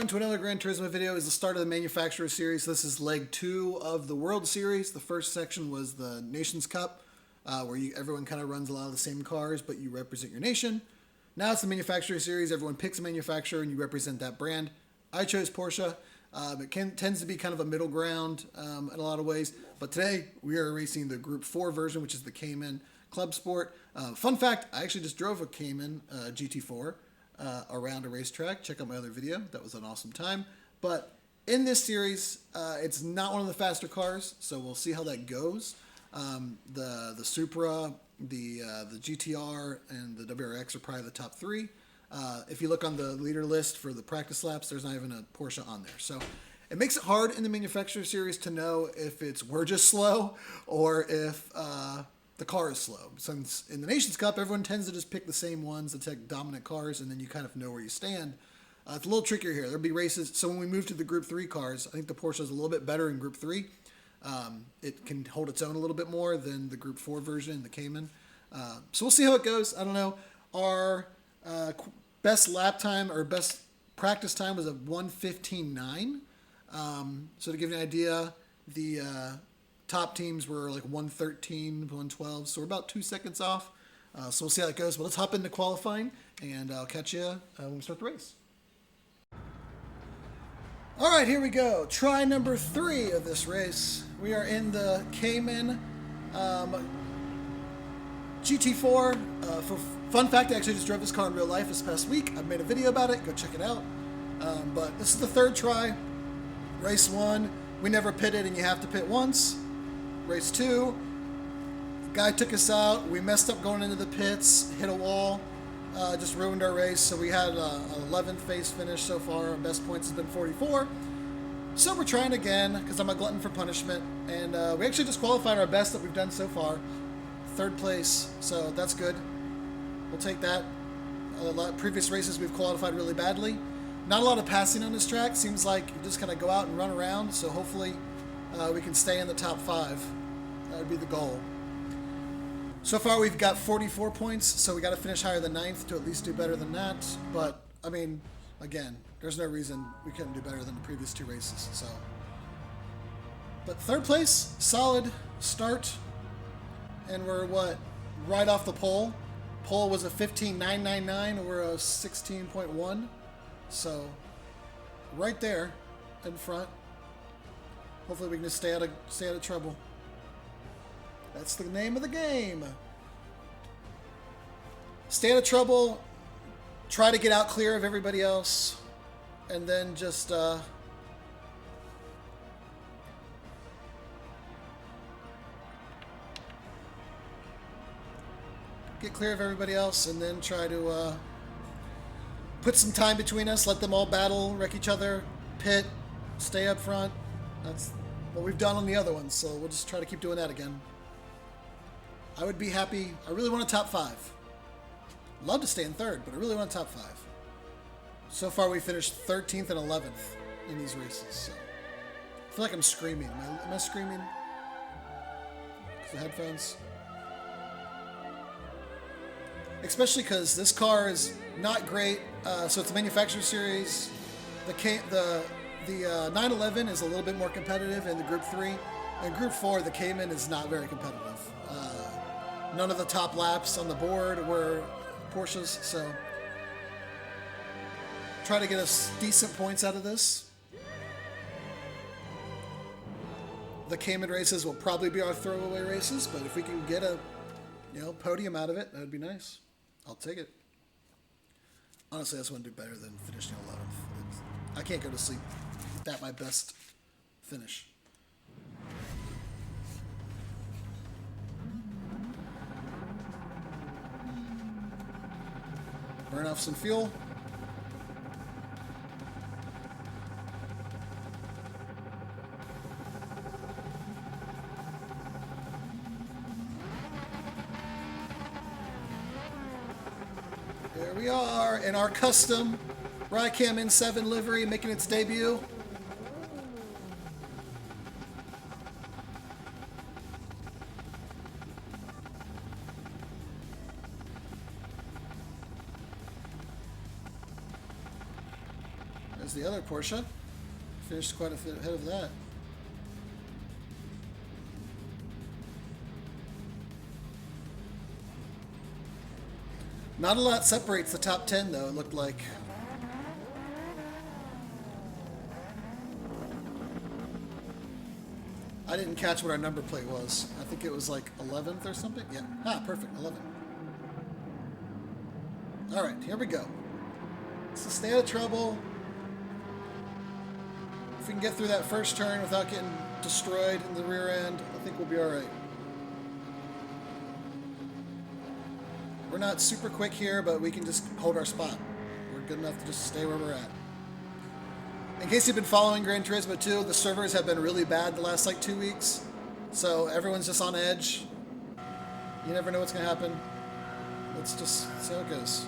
everyone to another Gran Turismo video. Is the start of the Manufacturer Series. This is leg 2 of the World Series. The first section was the Nations Cup, where everyone kind of runs a lot of the same cars, but you represent your nation. Now it's the Manufacturer Series. Everyone picks a manufacturer and you represent that brand. I chose Porsche. It tends to be kind of a middle ground in a lot of ways. But today we are racing the Group 4 version, which is the Cayman Club Sport. Fun fact, I actually just drove a Cayman GT4 around a racetrack. Check out my other video. That was an awesome time. But in this series, it's not one of the faster cars, so we'll see how that goes. The Supra, the GTR, and the WRX are probably the top 3. If you look on the leader list for the practice laps, there's not even a Porsche on there. So it makes it hard in the Manufacturer Series to know if we're just slow or if the car is slow. Since in the Nations Cup, everyone tends to just pick the same ones that take dominant cars, and then you kind of know where you stand. It's a little trickier here. There'll be races. So when we move to the Group 3 cars, I think the Porsche is a little bit better in Group 3. It can hold its own a little bit more than the Group 4 version, the Cayman. So we'll see how it goes. I don't know. Our best lap time or best practice time was a 1:15.9. So to give you an idea, the top teams were like 1:13, 1:12, so we're about 2 seconds off. So we'll see how that goes. But let's hop into qualifying, and I'll catch you when we start the race. All right, here we go. Try number 3 of this race. We are in the Cayman GT4. For fun fact, I actually just drove this car in real life this past week. I've made a video about it. Go check it out. But this is the 3rd try. Race 1, we never pitted, and you have to pit once. Race 2, the guy took us out. We messed up going into the pits, hit a wall, just ruined our race. So we had an 11th place finish so far. Our best points has been 44. So we're trying again because I'm a glutton for punishment. And we actually just qualified our best that we've done so far. 3rd place, so that's good. We'll take that. Previous races we've qualified really badly. Not a lot of passing on this track. Seems like you just kind of go out and run around. So hopefully we can stay in the top 5. That would be the goal. So far we've got 44 points, so we got to finish higher than 9th to at least do better than that. But, I mean, again, there's no reason we couldn't do better than the previous 2 races. So, but 3rd place, solid start. And we're, right off the pole. Pole was a 15.999, we're a 16.1. So, right there in front. Hopefully we can just stay out of trouble. That's the name of the game. Stay out of trouble. Try to get out clear of everybody else. And then just get clear of everybody else, and then try to put some time between us, let them all battle, wreck each other, pit, stay up front. That's what we've done on the other ones, so we'll just try to keep doing that again. I would be happy. I really want a top 5. Love to stay in 3rd, but I really want a top 5. So far, we finished 13th and 11th in these races, so I feel like I'm screaming. Am I screaming? The headphones? Especially because this car is not great. So it's a Manufacturer Series. The 911 is a little bit more competitive in the Group 3. In Group 4, the Cayman is not very competitive. None of the top laps on the board were Porsches, so try to get us decent points out of this. The Cayman races will probably be our throwaway races, but if we can get a podium out of it, that would be nice. I'll take it. Honestly, I just want to do better than finishing 11th. I can't go to sleep with that my best finish. Burn off some fuel. There we are in our custom Rycam N7 livery making its debut. There's the other Porsche. Finished quite a bit ahead of that. Not a lot separates the top 10, though, it looked like. I didn't catch what our number plate was. I think it was like 11th or something. Yeah. Ah, perfect. 11. All right, here we go. So stay out of trouble. If we can get through that first turn without getting destroyed in the rear end, I think we'll be all right. We're not super quick here, but we can just hold our spot. We're good enough to just stay where we're at. In case you've been following Gran Turismo 2, the servers have been really bad the last like 2 weeks. So everyone's just on edge. You never know what's going to happen. Let's just see how it goes.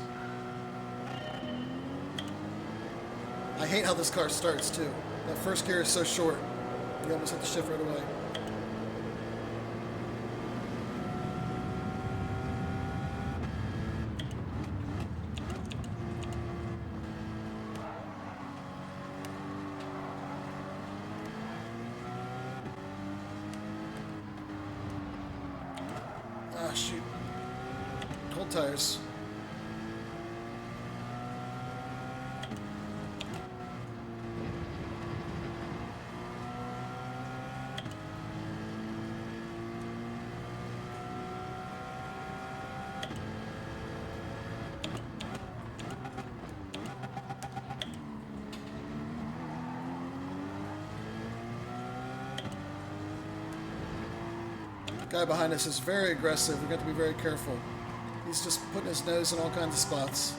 I hate how this car starts too. That first gear is so short. You almost have to shift right away. Ah, shoot. Cold tires. Guy behind us is very aggressive. We've got to be very careful. He's just putting his nose in all kinds of spots.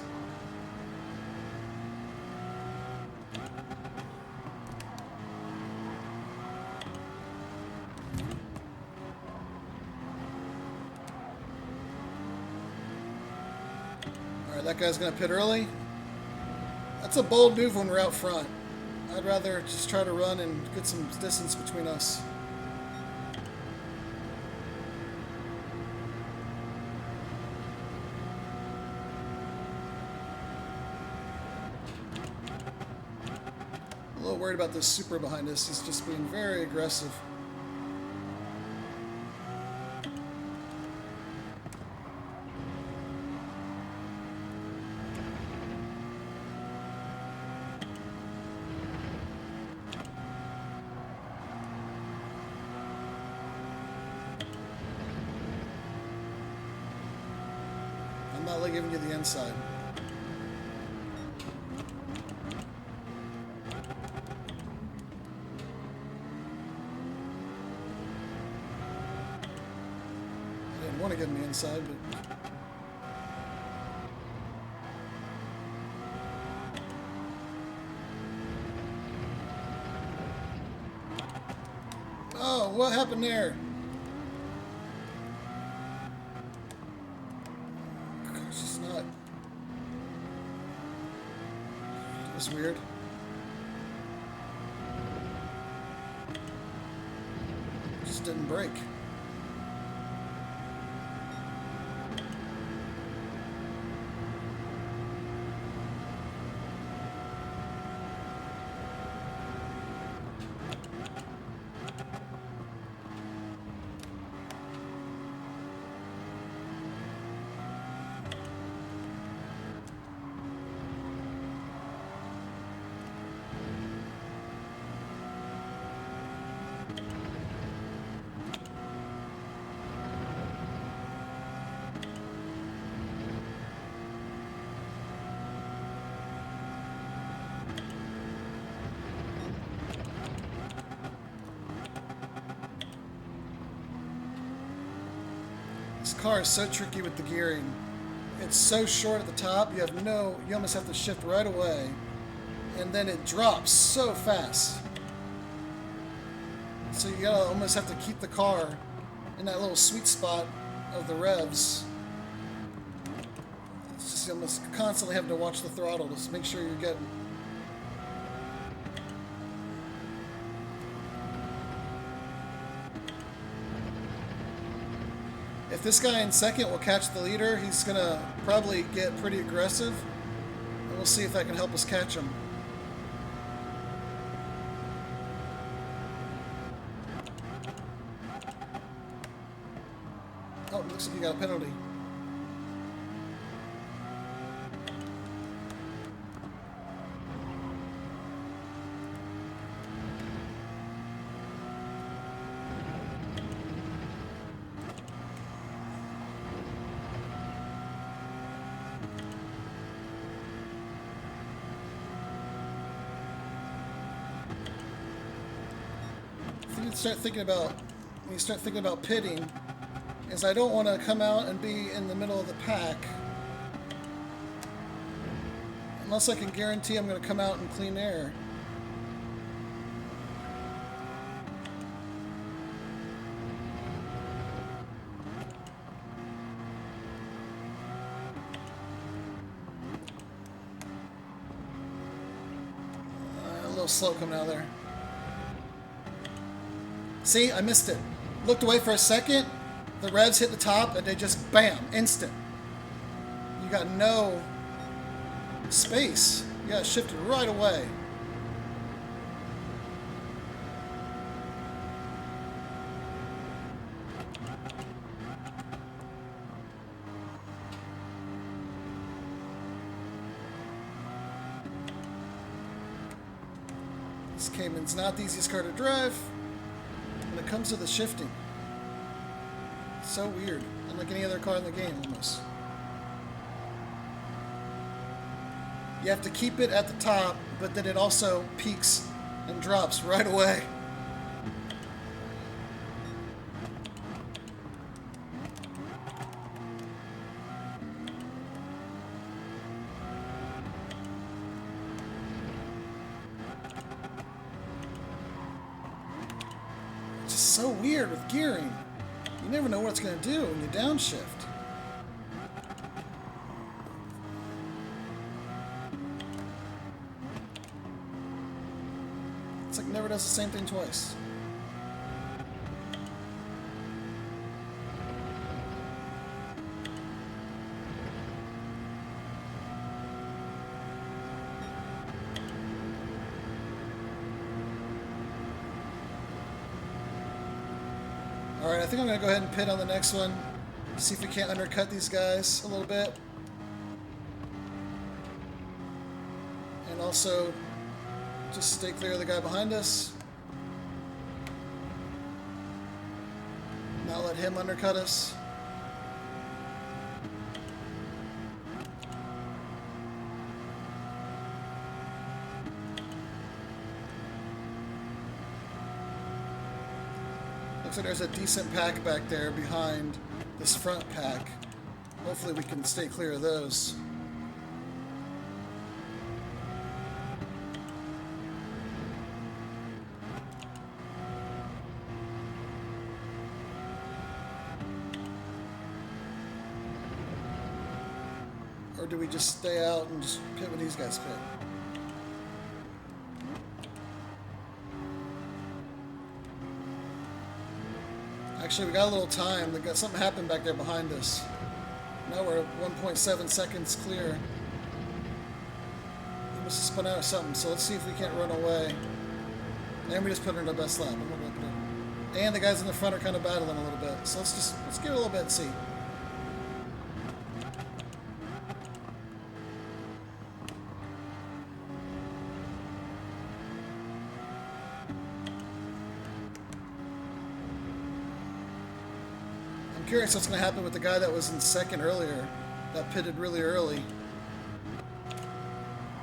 Alright, that guy's going to pit early. That's a bold move when we're out front. I'd rather just try to run and get some distance between us. A little worried about this Supra behind us. He's just being very aggressive. I'm not giving you the inside. I want to get him the inside, but oh, what happened there? It's just not. That was weird. Just didn't break. This car is so tricky with the gearing. It's so short at the top, you almost have to shift right away. And then it drops so fast. So you gotta almost have to keep the car in that little sweet spot of the revs. It's just you almost constantly having to watch the throttle to make sure you're getting. If this guy in second will catch the leader, he's going to probably get pretty aggressive. And we'll see if that can help us catch him. Oh, looks like you got a penalty. When you start thinking about pitting, is I don't want to come out and be in the middle of the pack unless I can guarantee I'm going to come out in clean air. A little slow coming out of there. See, I missed it. Looked away for a second, the revs hit the top, and they just, bam, instant. You got no space. You got shifted right away. This Cayman's not the easiest car to drive when it comes to the shifting. It's so weird, unlike any other car in the game almost. You have to keep it at the top, but then it also peaks and drops right away. It's just so weird with gearing. You never know what it's going to do when you downshift. It's like it never does the same thing twice. Alright, I think I'm going to go ahead and pit on the next one. See if we can't undercut these guys a little bit. And also, just stay clear of the guy behind us. Not let him undercut us. Looks like there's a decent pack back there behind this front pack. Hopefully we can stay clear of those. Or do we just stay out and just pit when these guys pit? Actually, we got a little time. Something happened back there behind us. Now we're at 1.7 seconds clear. We must have spun out or something, so let's see if we can't run away. And we just put her in the best lap. And the guys in the front are kind of battling a little bit. So let's give it a little bit and see. I'm curious what's going to happen with the guy that was in second earlier, that pitted really early.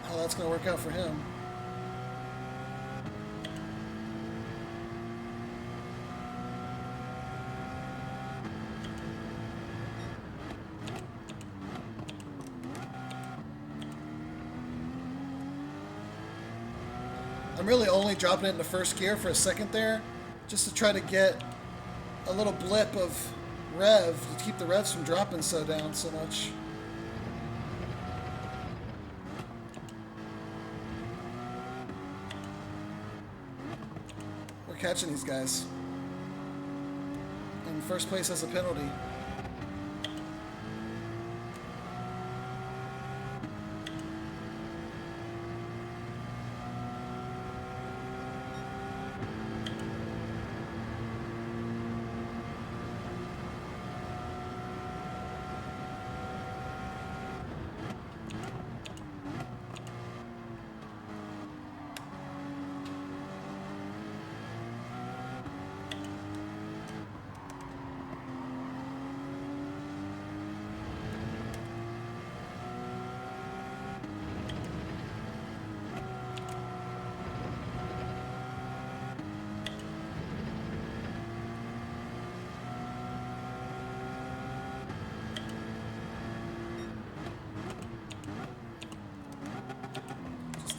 How that's going to work out for him. I'm really only dropping it into first gear for a second there, just to try to get a little blip of rev to keep the revs from dropping so down so much. We're catching these guys. And first place has a penalty.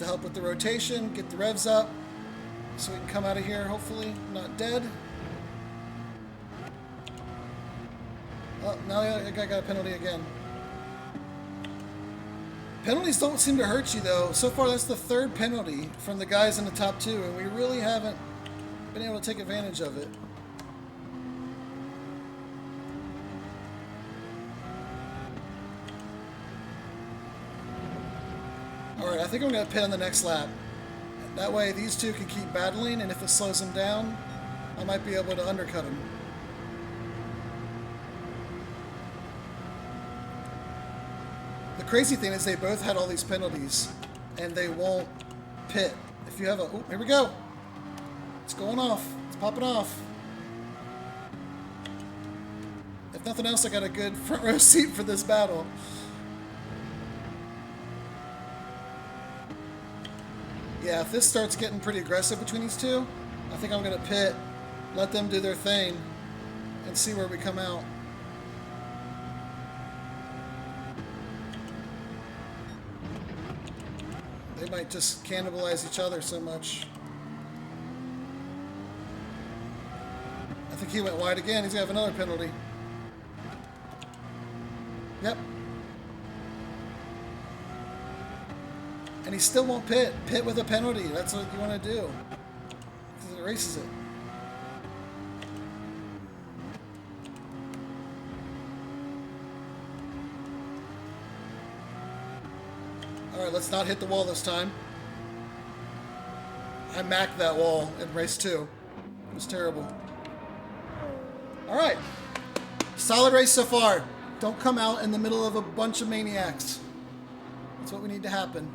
to help with the rotation, get the revs up, so we can come out of here, hopefully not dead. Oh, now the guy got a penalty again. Penalties don't seem to hurt you, though. So far, that's the third penalty from the guys in the top two, and we really haven't been able to take advantage of it. Alright, I think I'm going to pit on the next lap. That way, these two can keep battling, and if it slows them down, I might be able to undercut them. The crazy thing is they both had all these penalties, and they won't pit. If you have a... Oh, here we go. It's going off. It's popping off. If nothing else, I got a good front row seat for this battle. Yeah, if this starts getting pretty aggressive between these two, I think I'm going to pit, let them do their thing, and see where we come out. They might just cannibalize each other so much. I think he went wide again. He's going to have another penalty. Yep. And he still won't pit. Pit with a penalty. That's what you want to do. Because it erases it. Alright, let's not hit the wall this time. I macked that wall in race 2. It was terrible. Alright. Solid race so far. Don't come out in the middle of a bunch of maniacs. That's what we need to happen.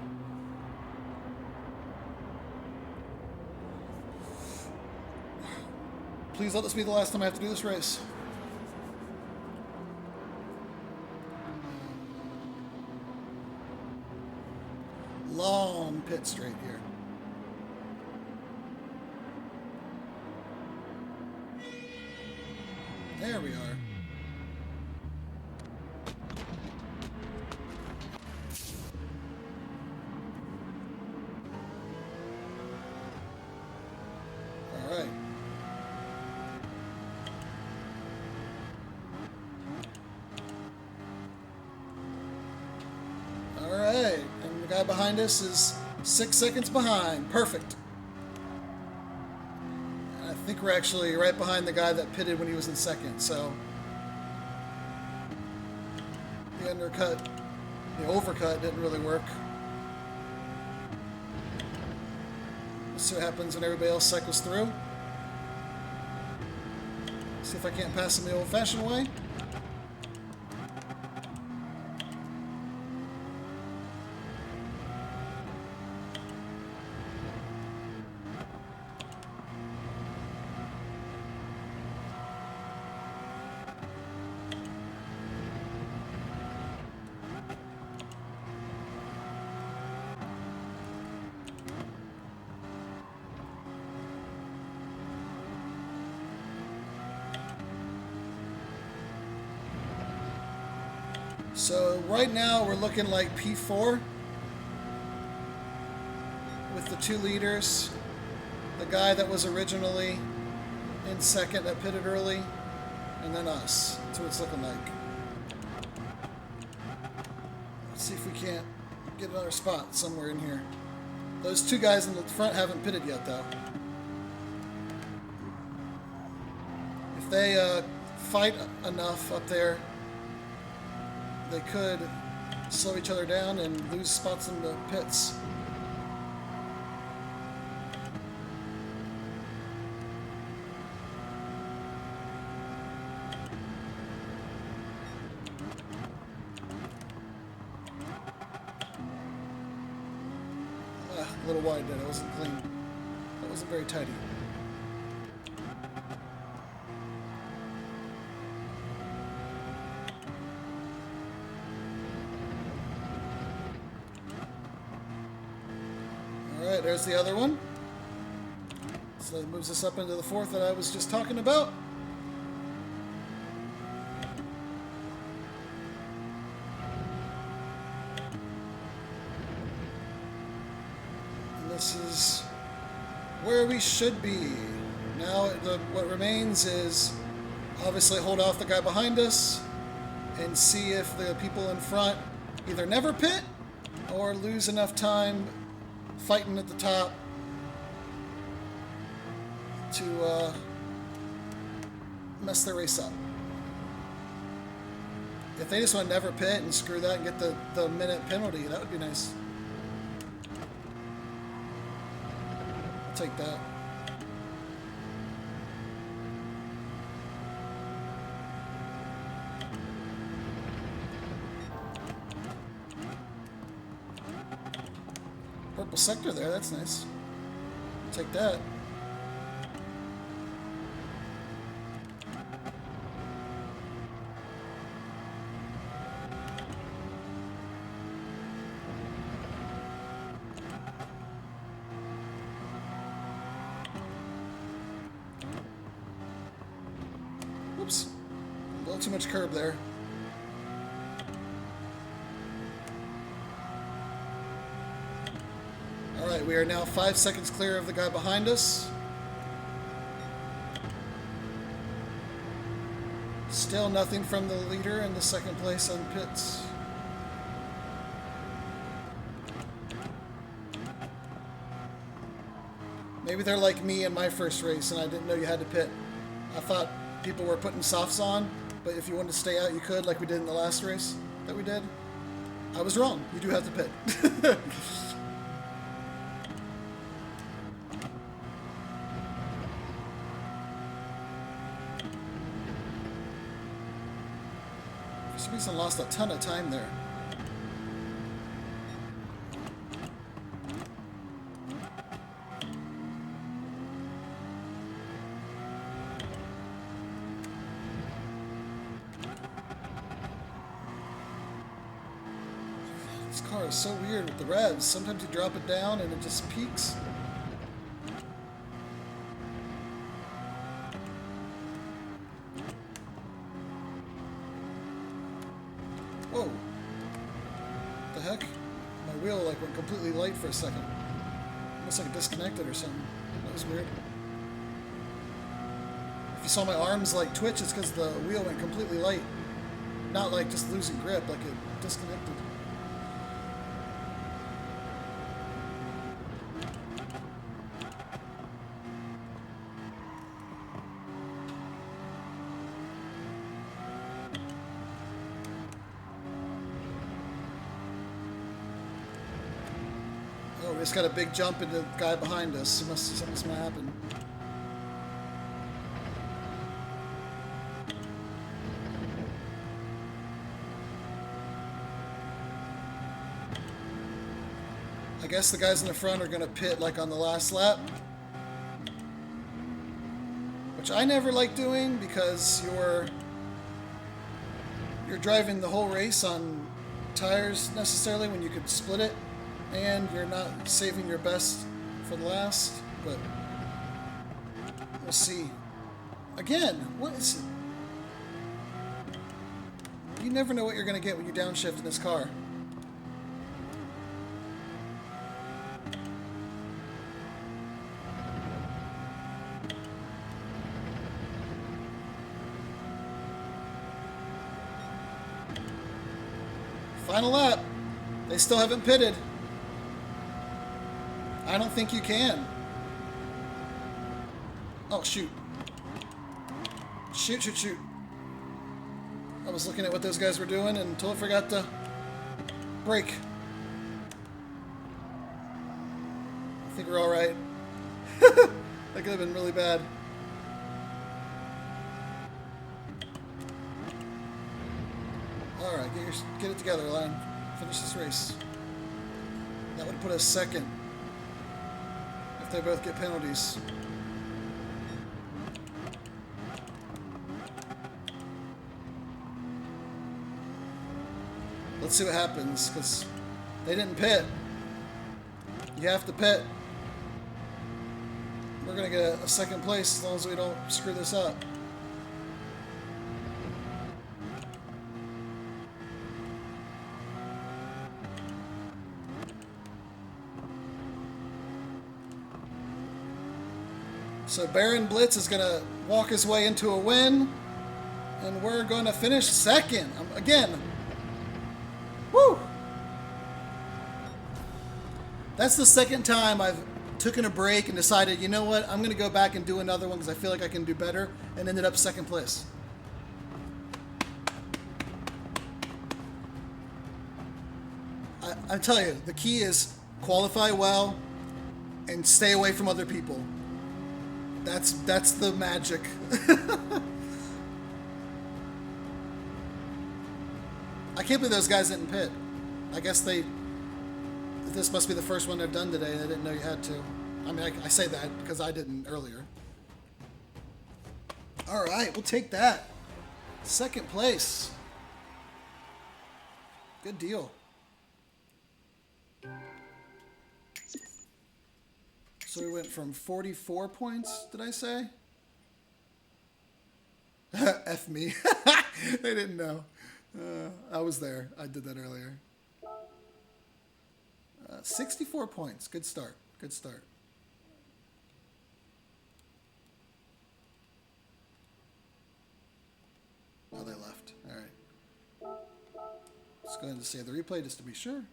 Please let this be the last time I have to do this race. Long pit straight here. There we are. All right. All right. And the guy behind us is 6 seconds behind. Perfect. I think we're actually right behind the guy that pitted when he was in second, so the overcut didn't really work. Let's see what happens when everybody else cycles through. See if I can't pass him the old-fashioned way. So right now we're looking like P4 with the 2 leaders. The guy that was originally in second that pitted early, and then us. That's what it's looking like. Let's see if we can't get another spot somewhere in here. Those 2 guys in the front haven't pitted yet, though. If they fight enough up there, they could slow each other down and lose spots in the pits. A little wide there. That wasn't clean. That wasn't very tidy. Alright, there's the other one. So that moves us up into the 4th that I was just talking about. where we should be. Now what remains is obviously hold off the guy behind us and see if the people in front either never pit or lose enough time fighting at the top to mess their race up. If they just want to never pit and screw that and get the minute penalty, that would be nice. I'll take that. Purple sector there, that's nice. I'll take that. Oops. A little too much curb there. Alright, we are now 5 seconds clear of the guy behind us. Still nothing from the leader in the second place on pits. Maybe they're like me in my first race and I didn't know you had to pit. I thought people were putting softs on, but if you wanted to stay out, you could, like we did in the last race that we did. I was wrong. You do have to pit. For some reason, I lost a ton of time there. This car is so weird with the revs. Sometimes you drop it down and it just peaks. Whoa. What the heck? My wheel like went completely light for a second. Almost like it disconnected or something. That was weird. If you saw my arms like twitch, it's because the wheel went completely light. Not like just losing grip, like it disconnected. Oh, we just got a big jump into the guy behind us. Something's gonna happen. I guess the guys in the front are gonna pit like on the last lap, which I never like doing because you're driving the whole race on tires necessarily when you could split it. And you're not saving your best for the last, but we'll see. Again, what is it? You never know what you're going to get when you downshift in this car. Final lap. They still haven't pitted. I don't think you can. Oh, shoot. Shoot, shoot, shoot. I was looking at what those guys were doing and totally forgot to brake. I think we're all right. That could have been really bad. All right, get it together, Lion. Finish this race. That would put us second. If they both get penalties. Let's see what happens, because they didn't pit. You have to pit. We're going to get a second place as long as we don't screw this up. So Baron Blitz is going to walk his way into a win. And we're going to finish second. Again. Woo! That's the second time I've taken a break and decided, you know what, I'm going to go back and do another one because I feel like I can do better, and ended up second place. I tell you, the key is qualify well and stay away from other people. That's the magic. I can't believe those guys didn't pit. I guess this must be the first one they've done today. They didn't know you had to. I mean, I say that because I didn't earlier. All right, we'll take that. Second place. Good deal. So we went from 44 points, did I say? F me. They didn't know. I was there. I did that earlier. 64 points. Good start. Good start. Oh, they left. All right. Let's go ahead and save the replay just to be sure.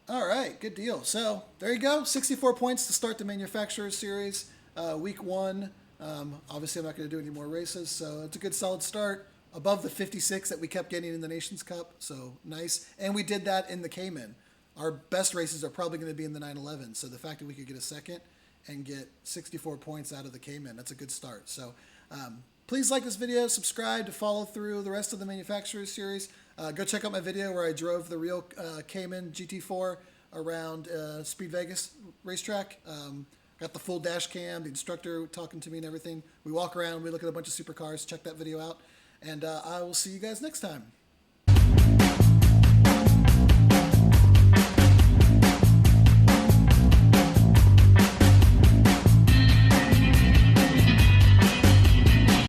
All right. Good deal. So there you go. 64 points to start the Manufacturers Series. Week 1. Obviously, I'm not going to do any more races, so it's a good solid start. Above the 56 that we kept getting in the Nations Cup, so nice. And we did that in the Cayman. Our best races are probably going to be in the 911, so the fact that we could get a second and get 64 points out of the Cayman, that's a good start. So please like this video, subscribe to follow through the rest of the Manufacturers Series. Go check out my video where I drove the real Cayman GT4 around Speed Vegas racetrack. Got the full dash cam, the instructor talking to me and everything. We walk around, we look at a bunch of supercars. Check that video out. And I will see you guys next time.